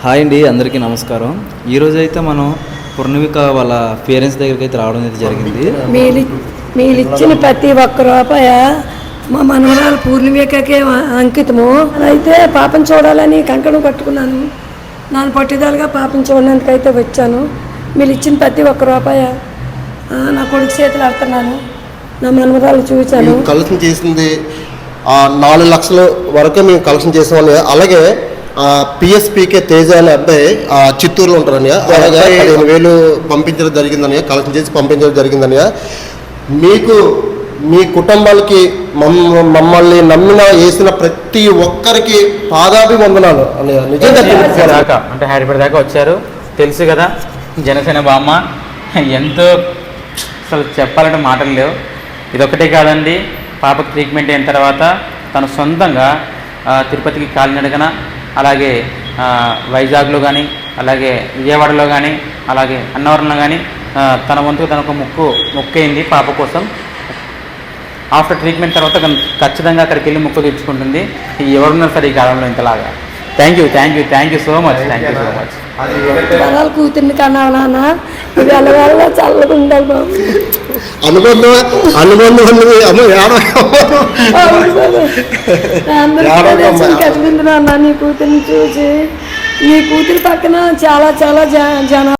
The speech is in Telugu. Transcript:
హాయ్ అండి, అందరికీ నమస్కారం. ఈరోజు అయితే మనం పూర్ణిక వాళ్ళ పేరెంట్స్ దగ్గరికి అయితే రావడం అయితే జరిగింది. మీరు ఇచ్చిన ప్రతి ఒక్క రూపాయ మా మనవరాలు పూర్ణిమకే అంకితము. అయితే పాపను చూడాలని కంకణం కట్టుకున్నాను. నాన్న పట్టుదలగా పాపను చూడడానికైతే వచ్చాను. మీరు ఇచ్చిన ప్రతి ఒక్క రూపాయ నా కొడుకు చేతులు ఆడుతున్నాను. నా మనవరాలు చూశాను. కలెక్షన్ చేసింది 4 లక్షల వరకు మేము కలెక్షన్ చేసామని. అలాగే పిఎస్పీకే తేజ అనే అబ్బాయి చిత్తూరులో ఉంటారని, అలాగే 15,000 పంపించడం జరిగిందని, కలెక్షన్ చేసి పంపించడం జరిగిందని. మీకు మీ కుటుంబాలకి మమ్మల్ని నమ్మిన వేసిన ప్రతి ఒక్కరికి పాదాభివందనాలు అని నిజంగా. అంటే హైదరాబాద్ దాకా వచ్చారు, తెలుసు కదా జనసేన బామ్మ ఎంతో, అసలు చెప్పాలంటే మాటలు లేవు. ఇదొక్కటే కాదండి, పాపకు ట్రీట్మెంట్ అయిన తర్వాత తను సొంతంగా తిరుపతికి కాలినడకన, అలాగే వైజాగ్లో కానీ, అలాగే విజయవాడలో కానీ, అలాగే అన్నవరంలో కానీ తన వంతుకు తనకు మొక్కైంది పాప కోసం. ఆఫ్టర్ ట్రీట్మెంట్ తర్వాత ఖచ్చితంగా అక్కడికి వెళ్ళి మొక్కు తెచ్చుకుంటుంది. ఎవరున్నారు సరే ఈ కాలంలో ఇంతలాగా. Thank you so much. వరాలు కూతుర్ని కన్నా నాన్న, వెళ్ళ చల్లగా ఉండాలి బాబు. కదిలింది నాన్న నీ కూతుర్ని చూసి. నీ కూతురి పక్కన చాలా జనం